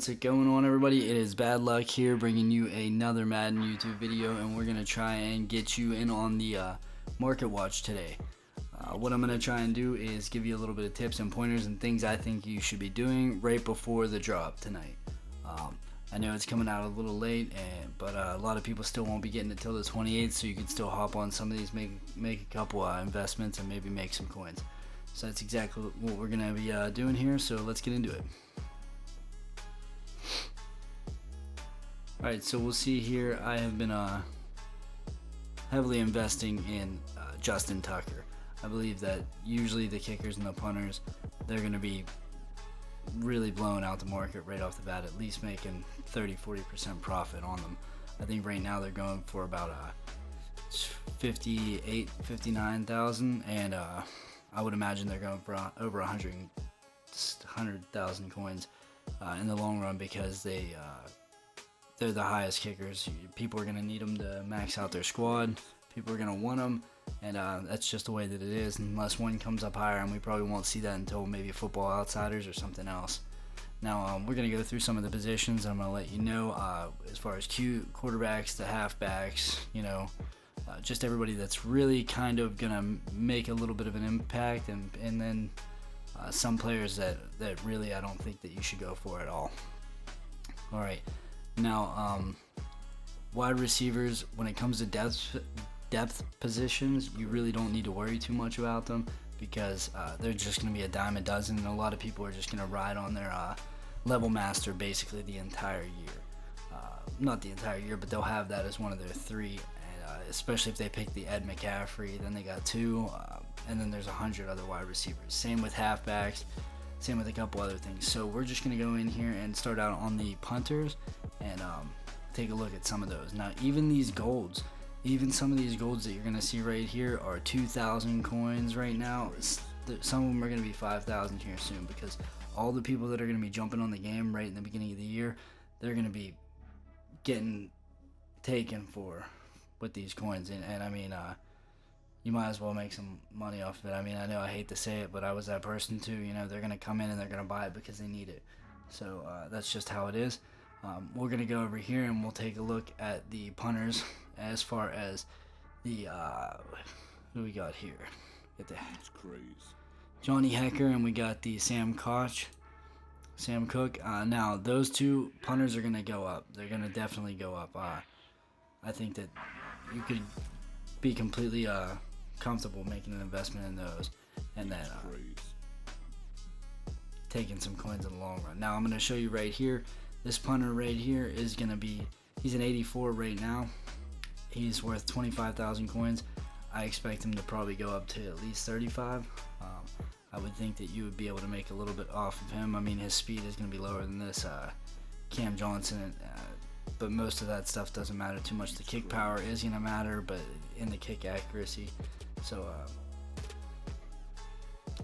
What's it going on, everybody? It is Bad Luck here, bringing you another Madden YouTube video, and we're gonna try and get you in on the market watch today. What I'm gonna try and do is give you a little bit of tips and pointers and things I think you should be doing right before the drop tonight. I know it's coming out a little late, but a lot of people still won't be getting it till the 28th, so you can still hop on some of these, make a couple investments, and maybe make some coins. So that's exactly what we're gonna be doing here. So let's get into it. Alright, so we'll see here. I have been heavily investing in Justin Tucker. I believe that usually the kickers and the punters, they're going to be really blowing out the market right off the bat, at least making 30-40% profit on them. I think right now they're going for about 59,000, and I would imagine they're going for over 100,000 coins in the long run, because they're the highest kickers. People are going to need them to max out their squad. People are going to want them, and that's just the way that it is, unless one comes up higher, and we probably won't see that until maybe Football Outsiders or something else. Now, we're going to go through some of the positions. I'm going to let you know as far as quarterbacks, the halfbacks, just everybody that's really kind of going to make a little bit of an impact, and then some players that really I don't think that you should go for at all. All right. Now, wide receivers, when it comes to depth positions, you really don't need to worry too much about them, because they're just going to be a dime a dozen, and a lot of people are just going to ride on their level master basically the entire year. Not the entire year, but they'll have that as one of their three, and especially if they pick the Ed McCaffrey, then they got two, and then there's 100 other wide receivers. Same with halfbacks. Same with a couple other things. So we're just going to go in here and start out on the punters and take a look at some of those. Now, even some of these golds that you're going to see right here are 2,000 coins right now. Some of them are going to be 5,000 here soon, because all the people that are going to be jumping on the game right in the beginning of the year, they're going to be getting taken for with these coins. And I mean, you might as well make some money off of it. I mean, I know I hate to say it, but I was that person too. They're going to come in and they're going to buy it because they need it. So that's just how it is. We're going to go over here and we'll take a look at the punters as far as the, who we got here? That's crazy. Johnny Hecker, and we got the Sam Cook. Now, those two punters are going to go up. They're going to definitely go up. I think that you could be completely comfortable making an investment in those, and then taking some coins in the long run. Now I'm going to show you right here. This punter right here is going to be, he's an 84 right now. He's worth 25,000 coins. I expect him to probably go up to at least 35. I would think that you would be able to make a little bit off of him. I mean, his speed is going to be lower than this Cam Johnson, but most of that stuff doesn't matter too much. The kick power is going to matter, but in the kick accuracy. So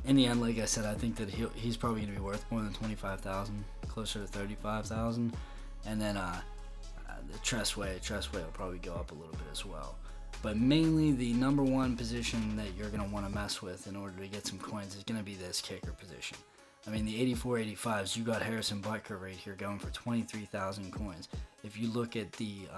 in the end, like I said, I think that he's probably going to be worth more than 25,000, closer to 35,000. And then the Tressway will probably go up a little bit as well. But mainly the number one position that you're going to want to mess with in order to get some coins is going to be this kicker position. I mean, the 84-85s, you got Harrison Butker right here going for 23,000 coins. If you look at the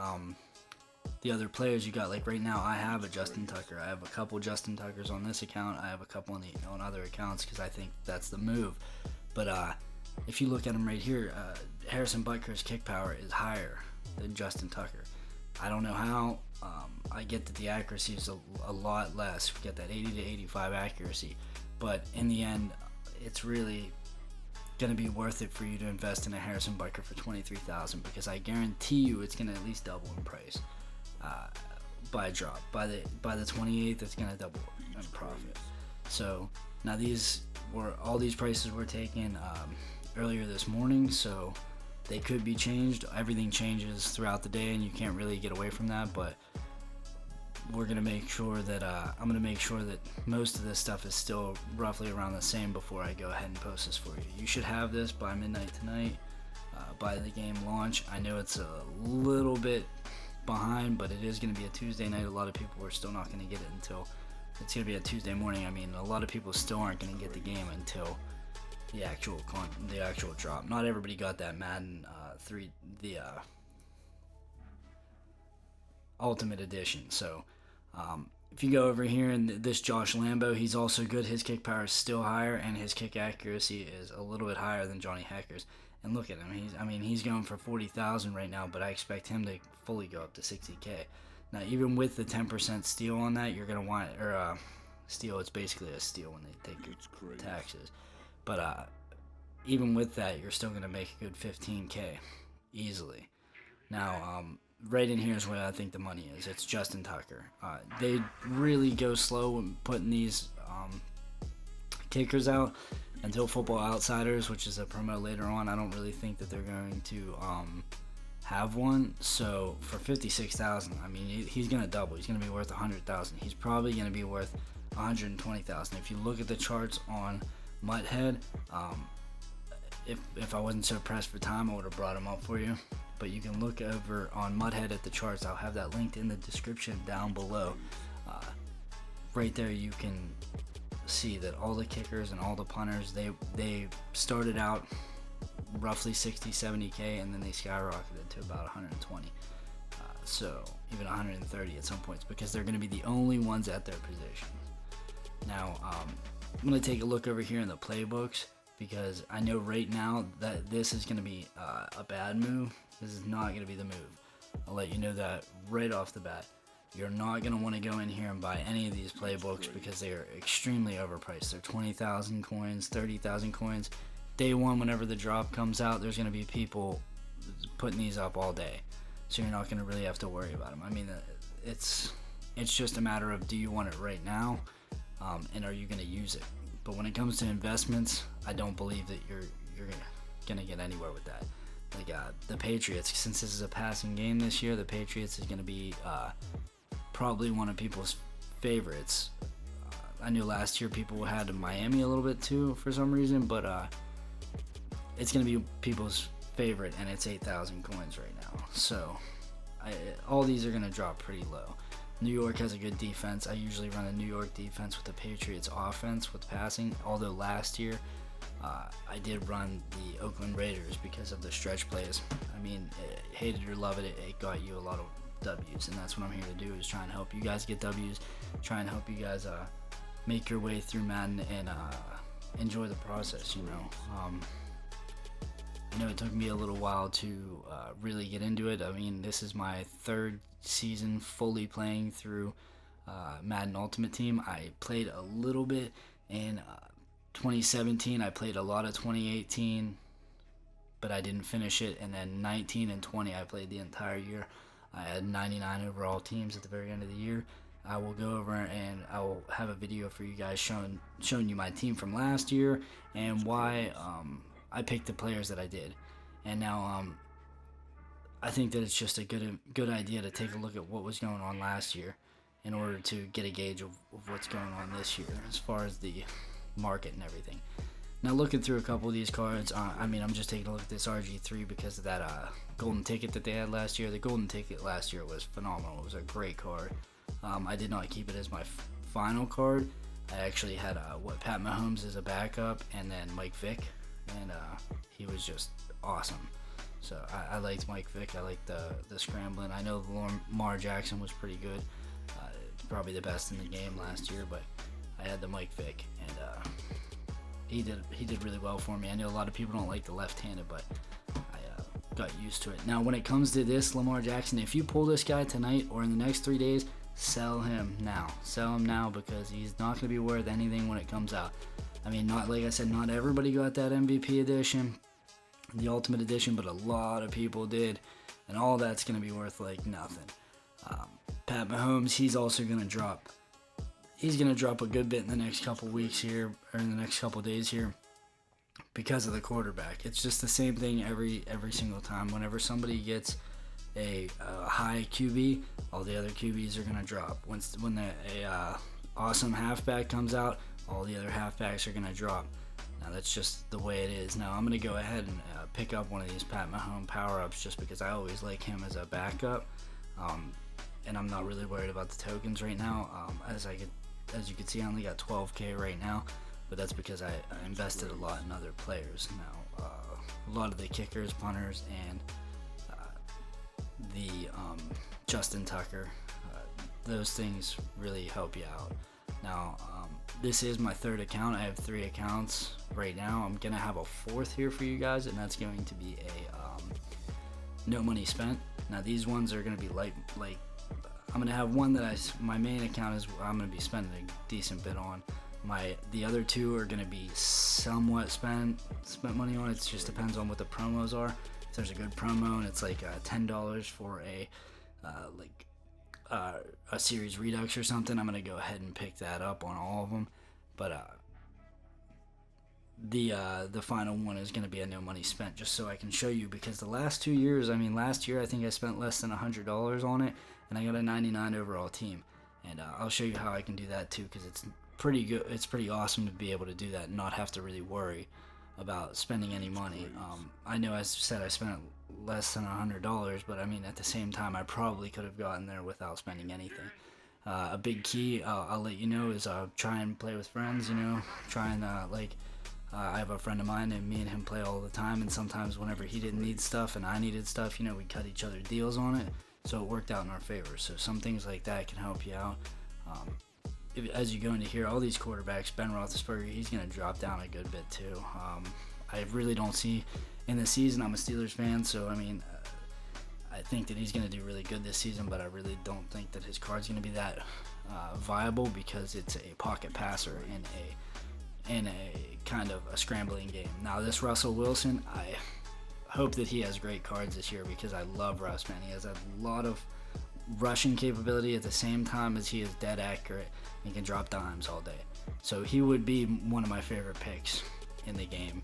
other players you got, like right now, I have a Justin Tucker. I have a couple Justin Tuckers on this account. I have a couple on other accounts, because I think that's the move. But if you look at him right here, Harrison Butker's kick power is higher than Justin Tucker. I don't know how. I get that the accuracy is a lot less. We get that 80 to 85 accuracy, but in the end, it's really going to be worth it for you to invest in a Harrison Butker for 23,000, because I guarantee you it's going to at least double in price by a drop. By the 28th, it's going to double in profit. So now all these prices were taken earlier this morning, so they could be changed. Everything changes throughout the day, and you can't really get away from that, but we're going to make sure that I'm going to make sure that most of this stuff is still roughly around the same before I go ahead and post this for you. You should have this by midnight tonight, by the game launch. I know it's a little bit behind, but it is going to be a Tuesday night. A lot of people are still not going to get it until it's going to be a Tuesday morning. I mean, a lot of people still aren't going to get the game until the actual drop. Not everybody got that Madden 3, the Ultimate Edition. So if you go over here and this Josh Lambo, he's also good. His kick power is still higher, and his kick accuracy is a little bit higher than Johnny Hecker's. And look at him. He's going for 40,000 right now, but I expect him to fully go up to 60K. Now, even with the 10% steal on that, you're gonna want steal. It's basically a steal when they take your taxes. But even with that, you're still gonna make a good 15K easily. Now, right in here is where I think the money is. It's Justin Tucker. They really go slow when putting these kickers out until Football Outsiders, which is a promo later on. I don't really think that they're going to have one. So for 56,000, he's gonna double. He's gonna be worth 100,000. He's probably gonna be worth 120,000. If you look at the charts on Mutthead, if I wasn't so pressed for time, I would have brought him up for you. But you can look over on Mudhead at the charts. I'll have that linked in the description down below. Right there you can see that all the kickers and all the punters, they started out roughly 60, 70K, and then they skyrocketed to about 120. So even 130 at some points, because they're going to be the only ones at their positions. Now, I'm going to take a look over here in the playbooks, because I know right now that this is going to be a bad move. This is not going to be the move. I'll let you know that right off the bat. You're not going to want to go in here and buy any of these playbooks because they are extremely overpriced. They're 20,000 coins, 30,000 coins. Day one, whenever the drop comes out, there's going to be people putting these up all day. So you're not going to really have to worry about them. It's just a matter of, do you want it right now, and are you going to use it? But when it comes to investments, I don't believe that you're going to get anywhere with that. Like the Patriots, since this is a passing game this year, the Patriots is going to be probably one of people's favorites. I knew last year people had Miami a little bit too for some reason, but it's going to be people's favorite, and it's 8,000 coins right now. So all these are going to drop pretty low. New York has a good defense. I usually run a New York defense with the Patriots offense with passing, although last year I did run the Oakland Raiders because of the stretch plays. Hate it or love it, it got you a lot of W's, and that's what I'm here to do, is try and help you guys get W's, try and help you guys make your way through Madden and enjoy the process, I know it took me a little while to really get into it. This is my third season fully playing through Madden Ultimate Team. I played a little bit in 2017. I played a lot of 2018, but I didn't finish it. And then 19 and 20, I played the entire year. I had 99 overall teams at the very end of the year. I will go over and I will have a video for you guys showing you my team from last year and why I picked the players that I did. And now I think that it's just a good idea to take a look at what was going on last year in order to get a gauge of what's going on this year as far as the market and everything. Now, looking through a couple of these cards, I'm just taking a look at this RG3 because of that golden ticket that they had last year. The golden ticket last year was phenomenal. It was a great card. I did not keep it as my final card. I actually had Pat Mahomes as a backup, and then Mike Vick, and he was just awesome. So I liked Mike Vick. I liked the scrambling. I know Lamar Jackson was pretty good. Probably the best in the game last year, but I had the Mike Vick, and he did really well for me. I know a lot of people don't like the left-handed, but I got used to it. Now, when it comes to this Lamar Jackson, if you pull this guy tonight or in the next 3 days, sell him now. Sell him now, because he's not going to be worth anything when it comes out. Not like I said, not everybody got that MVP edition, the Ultimate Edition, but a lot of people did, and all that's going to be worth like nothing. Pat Mahomes, he's also going to drop. He's going to drop a good bit in the next couple weeks here, or in the next couple days here, because of the quarterback. It's just the same thing every single time. Whenever somebody gets a high QB, all the other QBs are going to drop. When a awesome halfback comes out, all the other halfbacks are going to drop. Now, that's just the way it is. Now, I'm going to go ahead and pick up one of these Pat Mahomes power-ups just because I always like him as a backup. And I'm not really worried about the tokens right now. As you can see, I only got 12K right now. but that's because I invested a lot in other players. Now, a lot of the kickers, punters, and the Justin Tucker, those things really help you out. Now, this is my third account. I have 3 accounts right now. I'm gonna have a 4th here for you guys, and that's going to be a no money spent. Now, these ones are gonna be like I'm gonna have one that my main account is I'm gonna be spending a decent bit on. The other 2 are gonna be somewhat spent money on. It just depends on what the promos are. If there's a good promo and it's like $10 for a series redux or something, I'm gonna go ahead and pick that up on all of them. But the final one is gonna be a no money spent, just so I can show you, because the last 2 years, last year I think I spent less than $100 on it, and I got a 99 overall team. And I'll show you how I can do that too, because it's pretty good. It's pretty awesome to be able to do that and not have to really worry about spending any money. I know I said I spent less than $100, but at the same time I probably could have gotten there without spending anything. A big key I'll let you know is try and play with friends. Try and I have a friend of mine, and me and him play all the time, and sometimes whenever he didn't need stuff and I needed stuff, we cut each other deals on it, so it worked out in our favor. So some things like that can help you out. As you go into here, all these quarterbacks, Ben Roethlisberger, he's going to drop down a good bit too. I really don't see in the season. I'm a Steelers fan, so I think that he's going to do really good this season, but I really don't think that his card's going to be that viable, because it's a pocket passer in a kind of a scrambling game. Now, this Russell Wilson, I hope that he has great cards this year, because I love Russ, man. He has a lot of rushing capability at the same time as he is dead accurate. He can drop dimes all day. So he would be one of my favorite picks in the game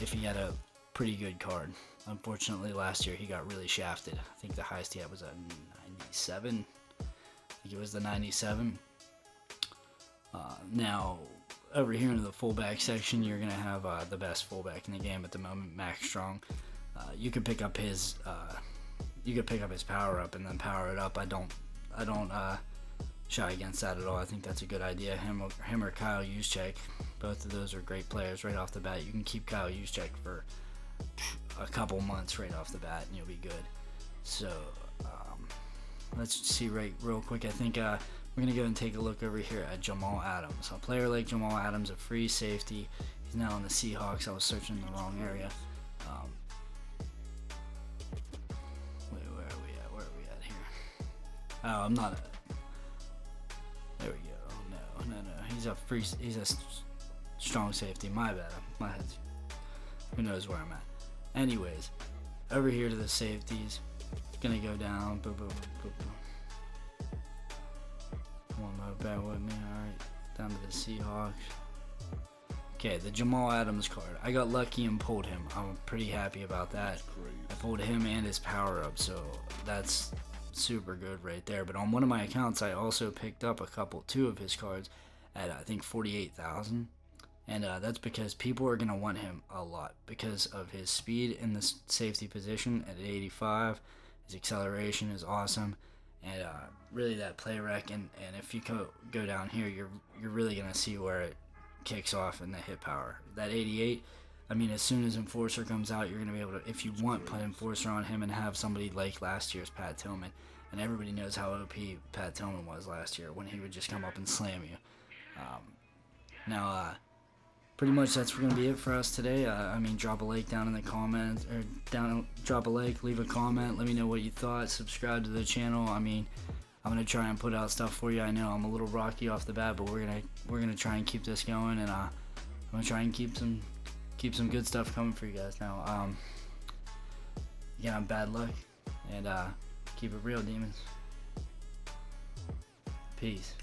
if he had a pretty good card. Unfortunately, last year he got really shafted. I think the highest he had was a 97. I think it was the 97. Now, over here in the fullback section, you're going to have the best fullback in the game at the moment, Max Strong. You could pick up his power up and then power it up. I don't shy against that at all. I think that's a good idea. Him or Kyle Juszczyk, both of those are great players right off the bat. You can keep Kyle Juszczyk for a couple months right off the bat, and you'll be good. So let's see real quick. I think we're gonna go and take a look over here at Jamal Adams. A player like Jamal Adams, a free safety. He's now in the Seahawks. I was searching in the wrong area. Where are we at here? Oh, I'm not. There we go. No. He's a strong safety. My bad. My head's. Who knows where I'm at? Anyways, over here to the safeties. Gonna go down. Boom, boom, boom, boom. Come on, bear with me. All right, down to the Seahawks. Okay, the Jamal Adams card. I got lucky and pulled him. I'm pretty happy about that. I pulled him and his power up, so that's super good right there. But on one of my accounts, I also picked up two of his cards at I think 48,000, and that's because people are gonna want him a lot because of his speed in the safety position at 85. His acceleration is awesome, and really that play rec. And if you go down here, you're really gonna see where it kicks off in the hit power. That 88. As soon as Enforcer comes out, you're going to be able to, if you want, put Enforcer on him and have somebody like last year's Pat Tillman. And everybody knows how OP Pat Tillman was last year when he would just come up and slam you. Now, pretty much that's going to be it for us today. Drop a like down in the comments, or drop a like, leave a comment, let me know what you thought, subscribe to the channel. I'm going to try and put out stuff for you. I know I'm a little rocky off the bat, but we're gonna try and keep this going, and I'm going to try and keep some good stuff coming for you guys. Now, again, I'm bad luck, and keep it real, demons. Peace.